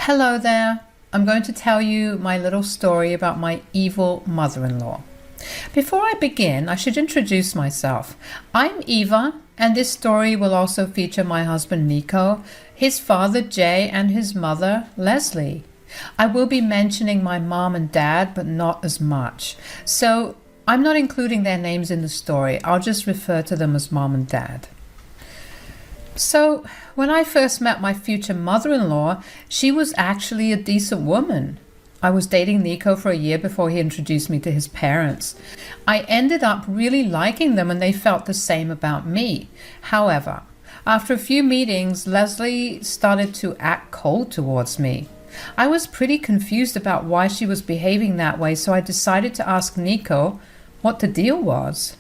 Hello there. I'm going to tell you my little story about my evil mother-in-law. Before I begin, I should introduce myself. I'm Eva, and this story will also feature my husband Nico, his father Jay, and his mother Leslie. I will be mentioning my mom and dad, but not as much. So I'm not including their names in the story. I'll just refer to them as mom and dad. So, when I first met my future mother-in-law, she was actually a decent woman. I was dating Nico for a year before he introduced me to his parents. I ended up really liking them and they felt the same about me. However, after a few meetings, Leslie started to act cold towards me. I was pretty confused about why she was behaving that way, so I decided to ask Nico what the deal was.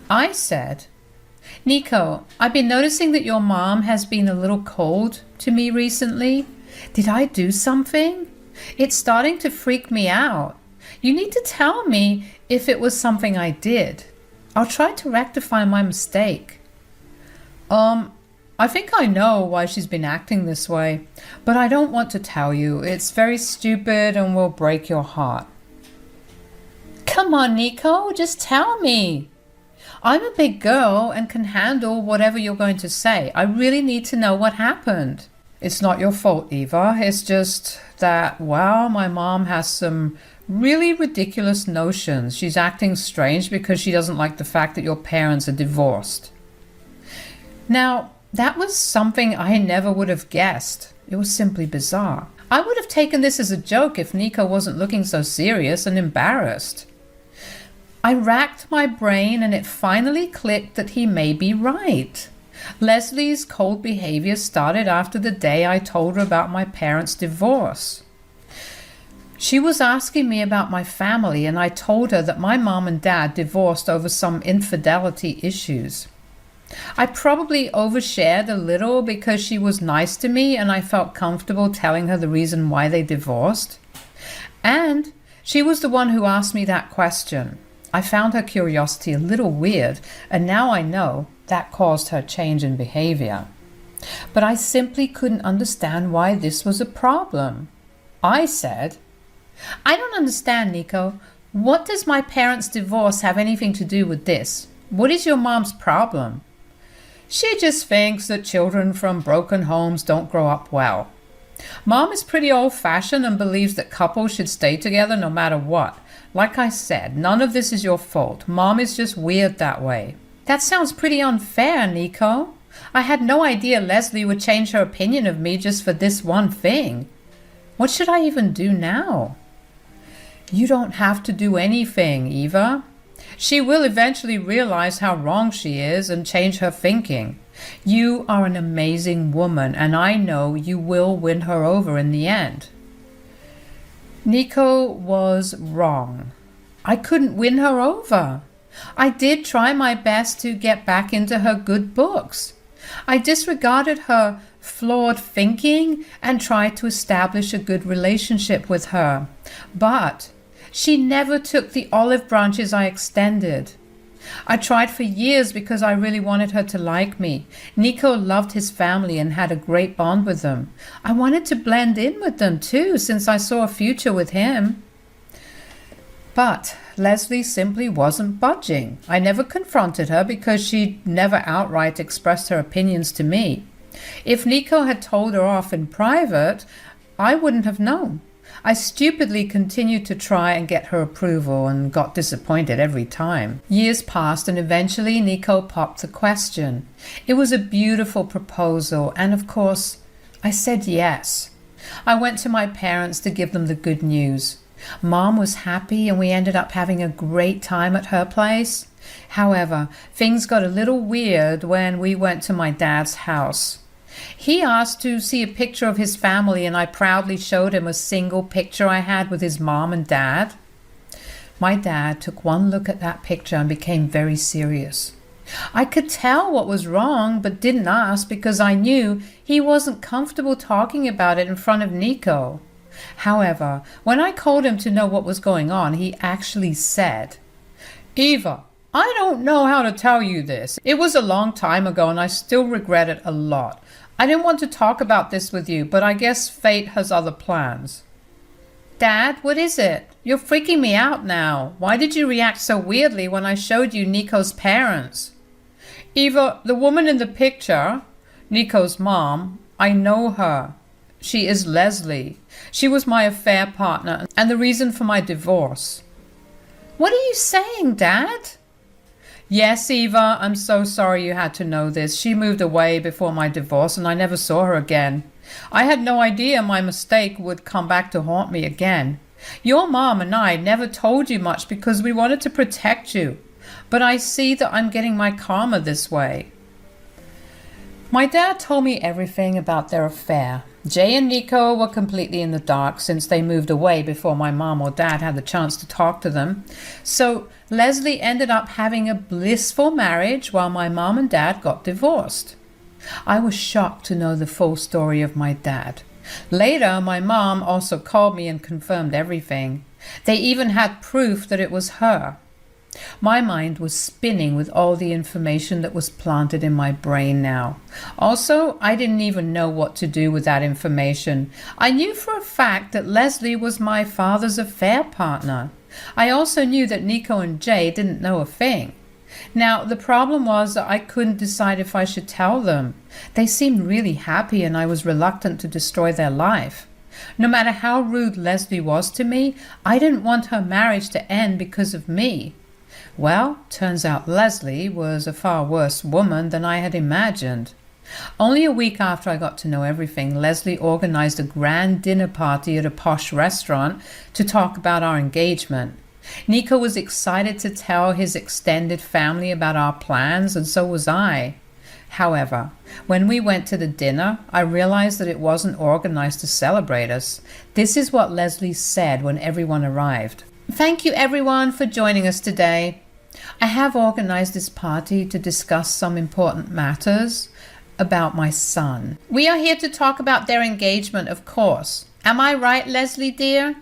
I said, "Nico, I've been noticing that your mom has been a little cold to me recently. Did I do something? It's starting to freak me out. You need to tell me if it was something I did. I'll try to rectify my mistake." I think I know why she's been acting this way, but I don't want to tell you. It's very stupid and will break your heart. Come on, Nico, just tell me. I'm a big girl and can handle whatever you're going to say. I really need to know what happened. It's not your fault, Eva. It's just that, well, my mom has some really ridiculous notions. She's acting strange because she doesn't like the fact that your parents are divorced. Now, that was something I never would have guessed. It was simply bizarre. I would have taken this as a joke if Nico wasn't looking so serious and embarrassed. I racked my brain and it finally clicked that he may be right. Leslie's cold behavior started after the day I told her about my parents' divorce. She was asking me about my family and I told her that my mom and dad divorced over some infidelity issues. I probably overshared a little because she was nice to me and I felt comfortable telling her the reason why they divorced. And she was the one who asked me that question. I found her curiosity a little weird, and now I know that caused her change in behavior. But I simply couldn't understand why this was a problem. I said, "I don't understand, Nico. What does my parents' divorce have anything to do with this? What is your mom's problem?" "She just thinks that children from broken homes don't grow up well. Mom is pretty old-fashioned and believes that couples should stay together no matter what. Like I said, none of this is your fault. Mom is just weird that way." That sounds pretty unfair, Nico. I had no idea Leslie would change her opinion of me just for this one thing. What should I even do now? You don't have to do anything, Eva. She will eventually realize how wrong she is and change her thinking. You are an amazing woman, and I know you will win her over in the end. Nico was wrong. I couldn't win her over. I did try my best to get back into her good books. I disregarded her flawed thinking and tried to establish a good relationship with her. But she never took the olive branches I extended. I tried for years because I really wanted her to like me. Nico loved his family and had a great bond with them. I wanted to blend in with them too, since I saw a future with him. But Leslie simply wasn't budging. I never confronted her because she never outright expressed her opinions to me. If Nico had told her off in private, I wouldn't have known. I stupidly continued to try and get her approval and got disappointed every time. Years passed and eventually Nico popped the question. It was a beautiful proposal and of course I said yes. I went to my parents to give them the good news. Mom was happy and we ended up having a great time at her place. However, things got a little weird when we went to my dad's house. He asked to see a picture of his family and I proudly showed him a single picture I had with his mom and dad. My dad took one look at that picture and became very serious. I could tell what was wrong but didn't ask because I knew he wasn't comfortable talking about it in front of Nico. However, when I called him to know what was going on, he actually said, "Eva, I don't know how to tell you this. It was a long time ago and I still regret it a lot. I didn't want to talk about this with you, but I guess fate has other plans. Dad, what is it? You're freaking me out now. Why did you react so weirdly when I showed you Nico's parents? Eva, the woman in the picture, Nico's mom, I know her. She is Leslie. She was my affair partner and the reason for my divorce. What are you saying, Dad? Yes, Eva, I'm so sorry you had to know this. She moved away before my divorce and I never saw her again. I had no idea my mistake would come back to haunt me again. Your mom and I never told you much because we wanted to protect you. But I see that I'm getting my karma this way. My dad told me everything about their affair. Jay and Nico were completely in the dark since they moved away before my mom or dad had the chance to talk to them. So Leslie ended up having a blissful marriage while my mom and dad got divorced. I was shocked to know the full story of my dad. Later, my mom also called me and confirmed everything. They even had proof that it was her. My mind was spinning with all the information that was planted in my brain now. Also, I didn't even know what to do with that information. I knew for a fact that Leslie was my father's affair partner. I also knew that Nico and Jay didn't know a thing. Now, the problem was that I couldn't decide if I should tell them. They seemed really happy and I was reluctant to destroy their life. No matter how rude Leslie was to me, I didn't want her marriage to end because of me. Well, turns out Leslie was a far worse woman than I had imagined. Only a week after I got to know everything, Leslie organized a grand dinner party at a posh restaurant to talk about our engagement. Nico was excited to tell his extended family about our plans, and so was I. However, when we went to the dinner, I realized that it wasn't organized to celebrate us. This is what Leslie said when everyone arrived. Thank you everyone for joining us today. I have organized this party to discuss some important matters about my son. We are here to talk about their engagement, of course. Am I right, Leslie dear?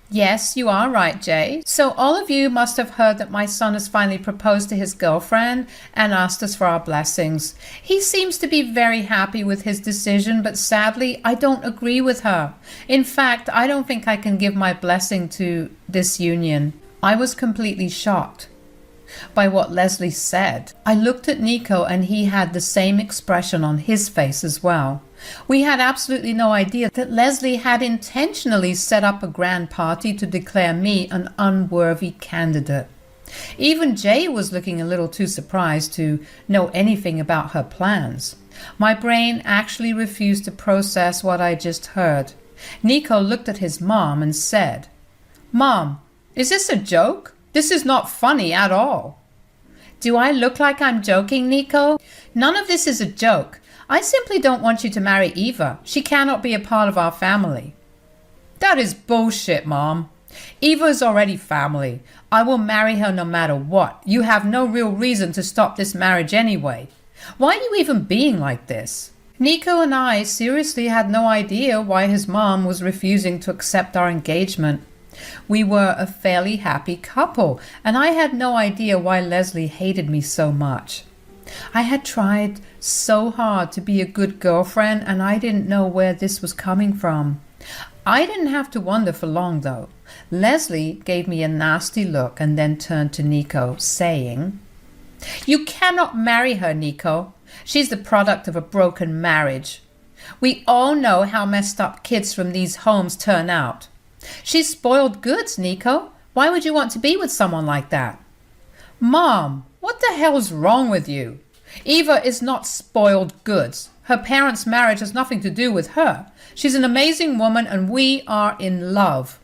Yes, you are right, Jay. So all of you must have heard that my son has finally proposed to his girlfriend and asked us for our blessings. He seems to be very happy with his decision, but sadly, I don't agree with her. In fact, I don't think I can give my blessing to this union. I was completely shocked by what Leslie said. I looked at Nico and he had the same expression on his face as well. We had absolutely no idea that Leslie had intentionally set up a grand party to declare me an unworthy candidate. Even Jay was looking a little too surprised to know anything about her plans. My brain actually refused to process what I just heard. Nico looked at his mom and said, "Mom, is this a joke? This is not funny at all." Do I look like I'm joking, Nico? None of this is a joke. I simply don't want you to marry Eva. She cannot be a part of our family. That is bullshit, Mom. Eva is already family. I will marry her no matter what. You have no real reason to stop this marriage anyway. Why are you even being like this? Nico and I seriously had no idea why his mom was refusing to accept our engagement. We were a fairly happy couple, and I had no idea why Leslie hated me so much. I had tried so hard to be a good girlfriend, and I didn't know where this was coming from. I didn't have to wonder for long, though. Leslie gave me a nasty look and then turned to Nico, saying, "You cannot marry her, Nico. She's the product of a broken marriage. We all know how messed up kids from these homes turn out. She's spoiled goods, Nico. Why would you want to be with someone like that?" Mom, what the hell's wrong with you? Eva is not spoiled goods. Her parents' marriage has nothing to do with her. She's an amazing woman and we are in love.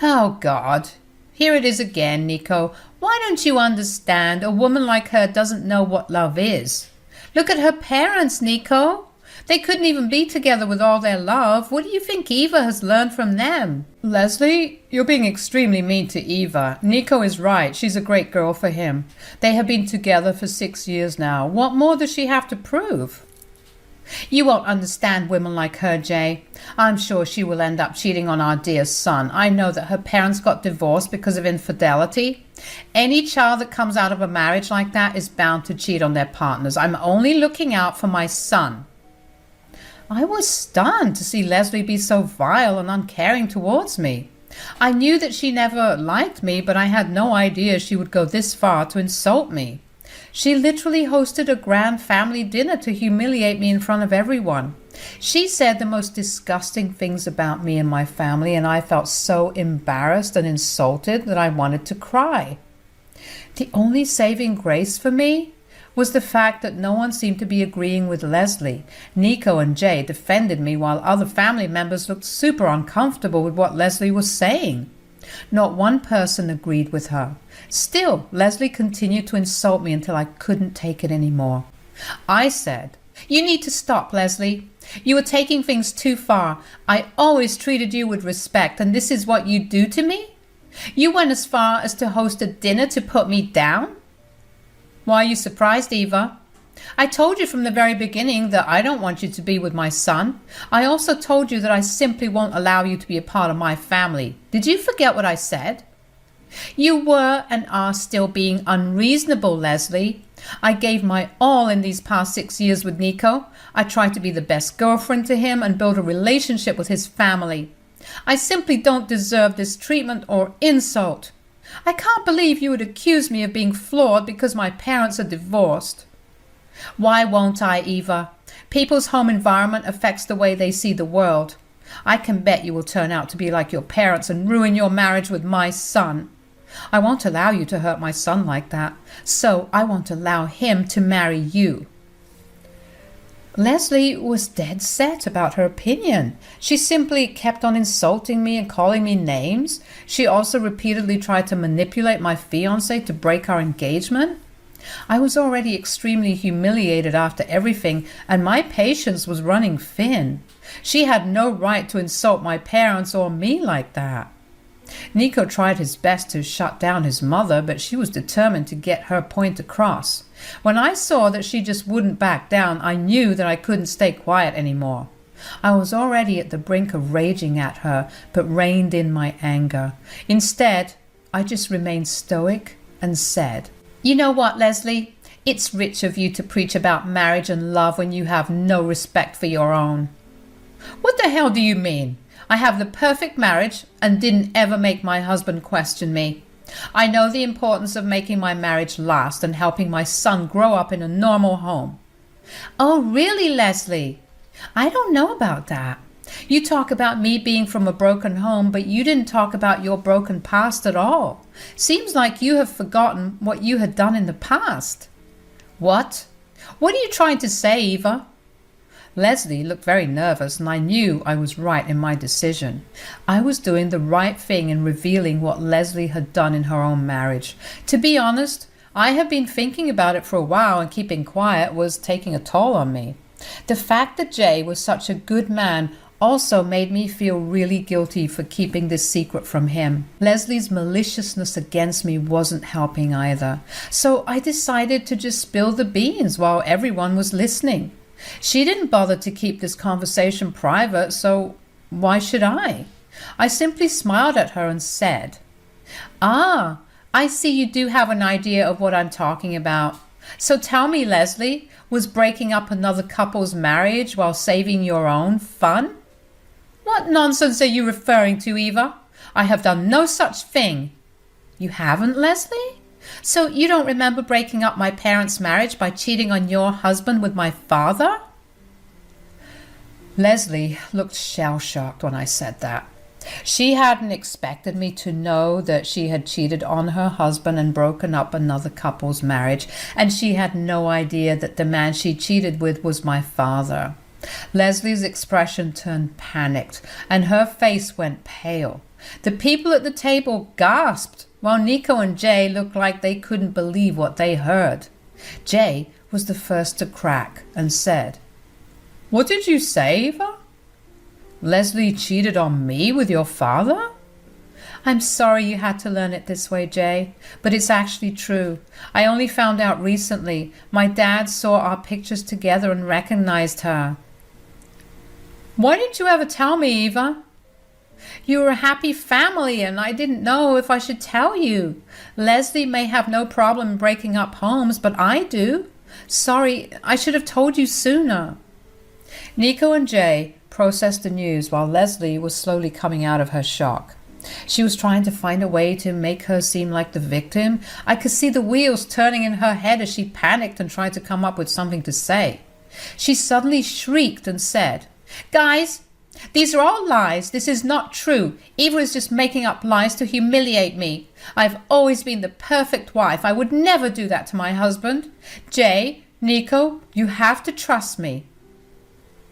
Oh God, here it is again, Nico. Why don't you understand? A woman like her doesn't know what love is. Look at her parents, Nico. They couldn't even be together with all their love. What do you think Eva has learned from them? Leslie, you're being extremely mean to Eva. Nico is right. She's a great girl for him. They have been together for 6 years now. What more does she have to prove? You won't understand women like her, Jay. I'm sure she will end up cheating on our dear son. I know that her parents got divorced because of infidelity. Any child that comes out of a marriage like that is bound to cheat on their partners. I'm only looking out for my son. I was stunned to see Leslie be so vile and uncaring towards me. I knew that she never liked me, but I had no idea she would go this far to insult me. She literally hosted a grand family dinner to humiliate me in front of everyone. She said the most disgusting things about me and my family, and I felt so embarrassed and insulted that I wanted to cry. The only saving grace for me was the fact that no one seemed to be agreeing with Leslie. Nico and Jay defended me while other family members looked super uncomfortable with what Leslie was saying. Not one person agreed with her. Still, Leslie continued to insult me until I couldn't take it anymore. I said, "You need to stop, Leslie. You are taking things too far. I always treated you with respect, and this is what you do to me? You went as far as to host a dinner to put me down? Why are you surprised, Eva? I told you from the very beginning that I don't want you to be with my son. I also told you that I simply won't allow you to be a part of my family. Did you forget what I said? You were and are still being unreasonable, Leslie. I gave my all in these past 6 years with Nico. I tried to be the best girlfriend to him and build a relationship with his family. I simply don't deserve this treatment or insult. I can't believe you would accuse me of being flawed because my parents are divorced. Why won't I, Eva? People's home environment affects the way they see the world. I can bet you will turn out to be like your parents and ruin your marriage with my son. I won't allow you to hurt my son like that, so I won't allow him to marry you." Leslie was dead set about her opinion. She simply kept on insulting me and calling me names. She also repeatedly tried to manipulate my fiancé to break our engagement. I was already extremely humiliated after everything, and my patience was running thin. She had no right to insult my parents or me like that. Nico tried his best to shut down his mother, but she was determined to get her point across. When I saw that she just wouldn't back down, I knew that I couldn't stay quiet anymore. I was already at the brink of raging at her, but reined in my anger. Instead, I just remained stoic and said, "You know what, Leslie? It's rich of you to preach about marriage and love when you have no respect for your own." "What the hell do you mean? I have the perfect marriage and didn't ever make my husband question me. I know the importance of making my marriage last and helping my son grow up in a normal home." "Oh, really, Leslie? I don't know about that. You talk about me being from a broken home, but you didn't talk about your broken past at all. Seems like you have forgotten what you had done in the past." "What? What are you trying to say, Eva?" Leslie looked very nervous, and I knew I was right in my decision. I was doing the right thing in revealing what Leslie had done in her own marriage. To be honest, I had been thinking about it for a while, and keeping quiet was taking a toll on me. The fact that Jay was such a good man also made me feel really guilty for keeping this secret from him. Leslie's maliciousness against me wasn't helping either, so I decided to just spill the beans while everyone was listening. She didn't bother to keep this conversation private, so why should I? I simply smiled at her and said, "Ah, I see you do have an idea of what I'm talking about. So tell me, Leslie, was breaking up another couple's marriage while saving your own fun?" "What nonsense are you referring to, Eva? I have done no such thing." "You haven't, Leslie? So you don't remember breaking up my parents' marriage by cheating on your husband with my father?" Leslie looked shell-shocked when I said that. She hadn't expected me to know that she had cheated on her husband and broken up another couple's marriage, and she had no idea that the man she cheated with was my father. Leslie's expression turned panicked, and her face went pale. The people at the table gasped, while Nico and Jay looked like they couldn't believe what they heard. Jay was the first to crack and said, "What did you say, Eva? Leslie cheated on me with your father?" "I'm sorry you had to learn it this way, Jay, but it's actually true. I only found out recently. My dad saw our pictures together and recognized her." "Why didn't you ever tell me, Eva?" "You were a happy family, and I didn't know if I should tell you. Leslie may have no problem breaking up homes, but I do. Sorry, I should have told you sooner." Nico and Jay processed the news while Leslie was slowly coming out of her shock. She was trying to find a way to make her seem like the victim. I could see the wheels turning in her head as she panicked and tried to come up with something to say. She suddenly shrieked and said, "Guys, these are all lies. This is not true. Eva is just making up lies to humiliate me. I've always been the perfect wife. I would never do that to my husband. Jay, Nico, you have to trust me."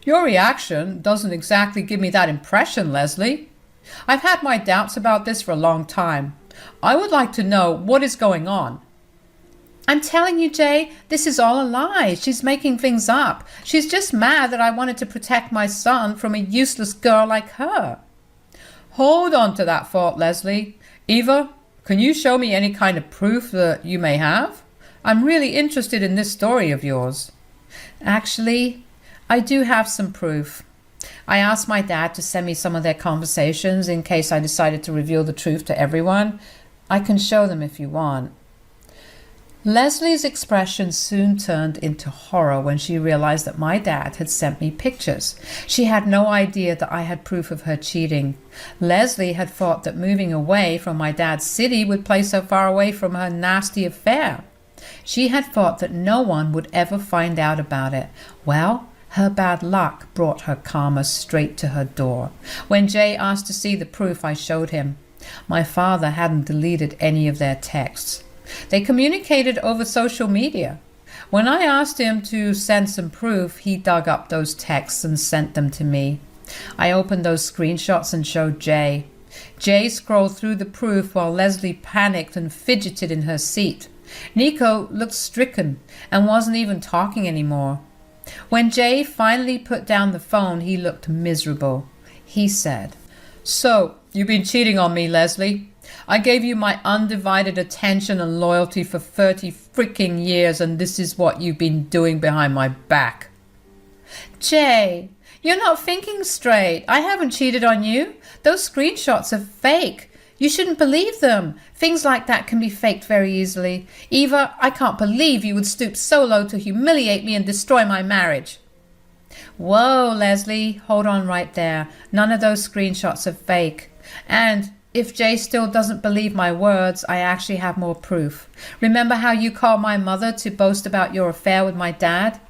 Your reaction doesn't exactly give me that impression, Leslie. I've had my doubts about this for a long time. I would like to know what is going on. I'm telling you, Jay, this is all a lie. She's making things up. She's just mad that I wanted to protect my son from a useless girl like her. Hold on to that thought, Leslie. Eva, can you show me any kind of proof that you may have? I'm really interested in this story of yours. Actually, I do have some proof. I asked my dad to send me some of their conversations in case I decided to reveal the truth to everyone. I can show them if you want. Leslie's expression soon turned into horror when she realized that my dad had sent me pictures. She had no idea that I had proof of her cheating. Leslie had thought that moving away from my dad's city would place her far away from her nasty affair. She had thought that no one would ever find out about it. Well, her bad luck brought her karma straight to her door. When Jay asked to see the proof, I showed him. My father hadn't deleted any of their texts. They communicated over social media. When I asked him to send some proof, he dug up those texts and sent them to me. I opened those screenshots and showed Jay. Jay scrolled through the proof while Leslie panicked and fidgeted in her seat. Nico looked stricken and wasn't even talking anymore. When Jay finally put down the phone, he looked miserable. He said, "So, you've been cheating on me, Leslie. I gave you my undivided attention and loyalty for 30 freaking years, and this is what you've been doing behind my back." Jay, you're not thinking straight. I haven't cheated on you. Those screenshots are fake. You shouldn't believe them. Things like that can be faked very easily. Eva, I can't believe you would stoop so low to humiliate me and destroy my marriage. Whoa, Leslie, hold on right there. None of those screenshots are fake. And if Jay still doesn't believe my words, I actually have more proof. Remember how you called my mother to boast about your affair with my dad?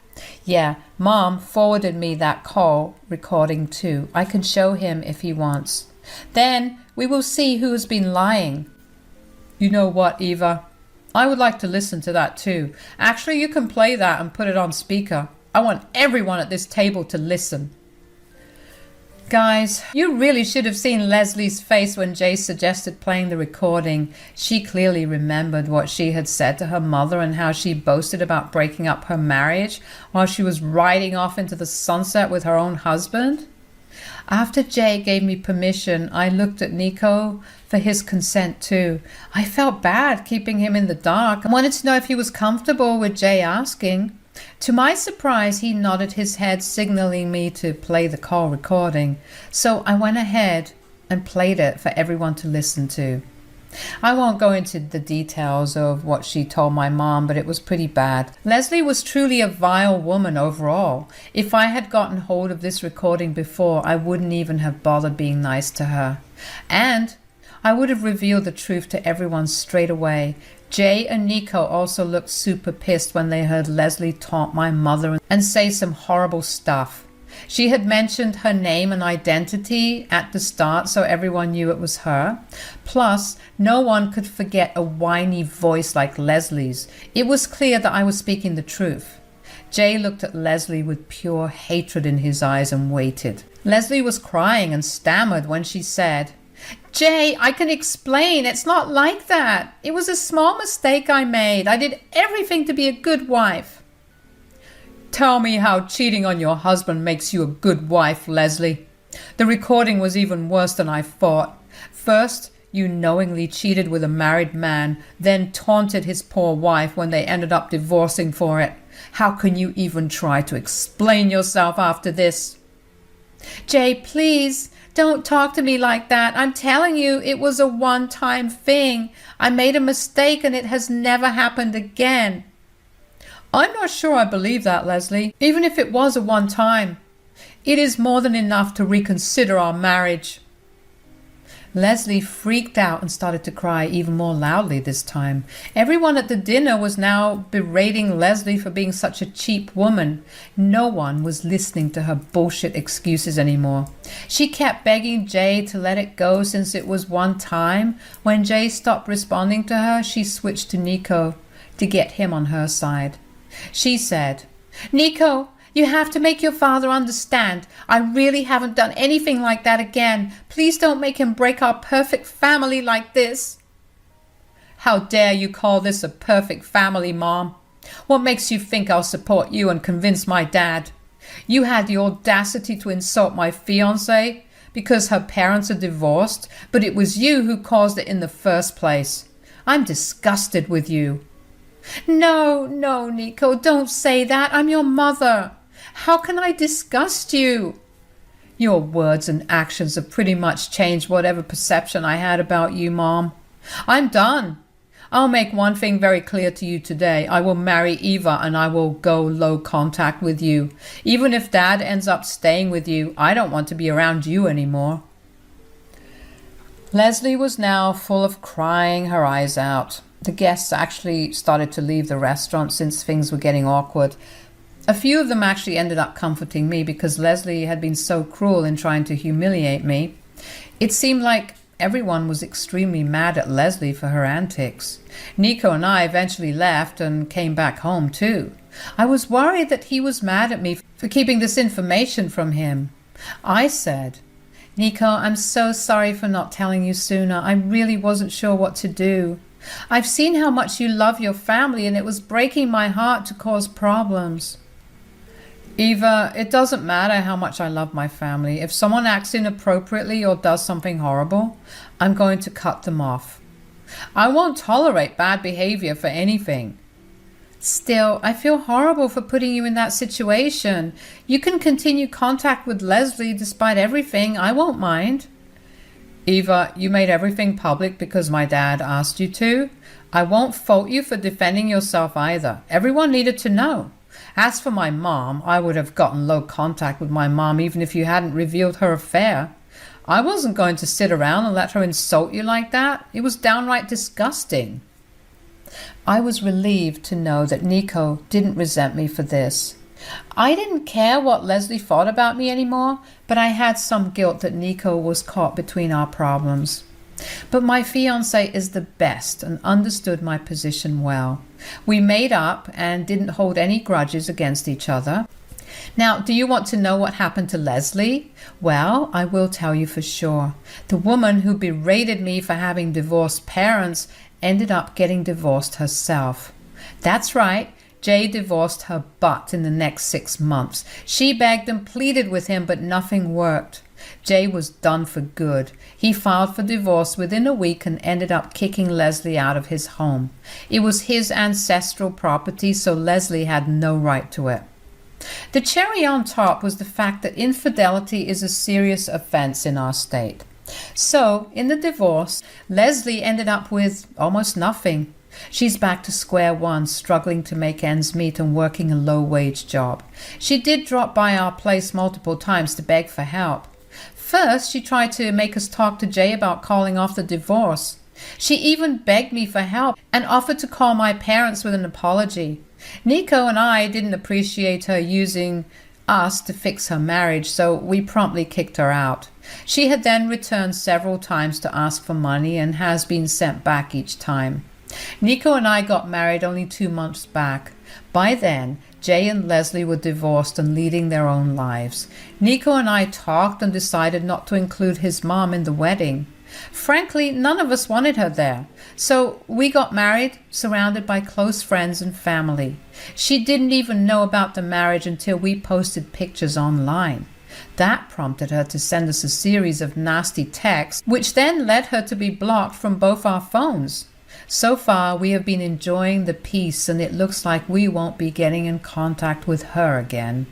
Yeah, Mom forwarded me that call recording too. I can show him if he wants. Then we will see who has been lying. You know what, Eva? I would like to listen to that too. Actually, you can play that and put it on speaker. I want everyone at this table to listen. Guys, you really should have seen Leslie's face when Jay suggested playing the recording. She clearly remembered what she had said to her mother and how she boasted about breaking up her marriage while she was riding off into the sunset with her own husband. After Jay gave me permission, I looked at Nico for his consent too. I felt bad keeping him in the dark and wanted to know if he was comfortable with Jay asking. To my surprise, he nodded his head, signaling me to play the call recording. So I went ahead and played it for everyone to listen to. I won't go into the details of what she told my mom, but it was pretty bad. Leslie was truly a vile woman overall. If I had gotten hold of this recording before, I wouldn't even have bothered being nice to her. And I would have revealed the truth to everyone straight away. Jay and Nico also looked super pissed when they heard Leslie taunt my mother and say some horrible stuff. She had mentioned her name and identity at the start, so everyone knew it was her. Plus, no one could forget a whiny voice like Leslie's. It was clear that I was speaking the truth. Jay looked at Leslie with pure hatred in his eyes and waited. Leslie was crying and stammered when she said, "Jay, I can explain. It's not like that. It was a small mistake I made. I did everything to be a good wife." Tell me how cheating on your husband makes you a good wife, Leslie. The recording was even worse than I thought. First, you knowingly cheated with a married man, then taunted his poor wife when they ended up divorcing for it. How can you even try to explain yourself after this? Jay, please, don't talk to me like that. I'm telling you, it was a one-time thing. I made a mistake and it has never happened again. I'm not sure I believe that, Leslie, even if it was a one-time. It is more than enough to reconsider our marriage." Leslie freaked out and started to cry even more loudly this time. Everyone at the dinner was now berating Leslie for being such a cheap woman. No one was listening to her bullshit excuses anymore. She kept begging Jay to let it go since it was one time. When Jay stopped responding to her, she switched to Nico to get him on her side. She said, "Nico, you have to make your father understand. I really haven't done anything like that again. Please don't make him break our perfect family like this." "How dare you call this a perfect family, Mom? What makes you think I'll support you and convince my dad? You had the audacity to insult my fiancé because her parents are divorced, but it was you who caused it in the first place. I'm disgusted with you." No, Nico, don't say that. I'm your mother. How can I disgust you?" "Your words and actions have pretty much changed whatever perception I had about you, Mom. I'm done. I'll make one thing very clear to you today. I will marry Eva and I will go low contact with you. Even if Dad ends up staying with you, I don't want to be around you anymore." Leslie was now full of crying her eyes out. The guests actually started to leave the restaurant since things were getting awkward. A few of them actually ended up comforting me because Leslie had been so cruel in trying to humiliate me. It seemed like everyone was extremely mad at Leslie for her antics. Nico and I eventually left and came back home too. I was worried that he was mad at me for keeping this information from him. I said, "Nico, I'm so sorry for not telling you sooner. I really wasn't sure what to do. I've seen how much you love your family and it was breaking my heart to cause problems." "Eva, it doesn't matter how much I love my family. If someone acts inappropriately or does something horrible, I'm going to cut them off. I won't tolerate bad behavior for anything." "Still, I feel horrible for putting you in that situation. You can continue contact with Leslie despite everything. I won't mind." "Eva, you made everything public because my dad asked you to. I won't fault you for defending yourself either. Everyone needed to know. As for my mom, I would have gotten low contact with my mom even if you hadn't revealed her affair. I wasn't going to sit around and let her insult you like that. It was downright disgusting." I was relieved to know that Nico didn't resent me for this. I didn't care what Leslie thought about me anymore, but I had some guilt that Nico was caught between our problems. But my fiancé is the best and understood my position well. We made up and didn't hold any grudges against each other. Now, do you want to know what happened to Leslie? Well, I will tell you for sure. The woman who berated me for having divorced parents ended up getting divorced herself. That's right. Jay divorced her butt in the next 6 months. She begged and pleaded with him, but nothing worked. Jay was done for good. He filed for divorce within a week and ended up kicking Leslie out of his home. It was his ancestral property, so Leslie had no right to it. The cherry on top was the fact that infidelity is a serious offense in our state. So, in the divorce, Leslie ended up with almost nothing. She's back to square one, struggling to make ends meet and working a low-wage job. She did drop by our place multiple times to beg for help. First, she tried to make us talk to Jay about calling off the divorce. She even begged me for help and offered to call my parents with an apology. Nico and I didn't appreciate her using us to fix her marriage, so we promptly kicked her out. She had then returned several times to ask for money and has been sent back each time. Nico and I got married only 2 months back. By then, Jay and Leslie were divorced and leading their own lives. Nico and I talked and decided not to include his mom in the wedding. Frankly, none of us wanted her there, so we got married, surrounded by close friends and family. She didn't even know about the marriage until we posted pictures online. That prompted her to send us a series of nasty texts, which then led her to be blocked from both our phones. So far, we have been enjoying the peace, and it looks like we won't be getting in contact with her again.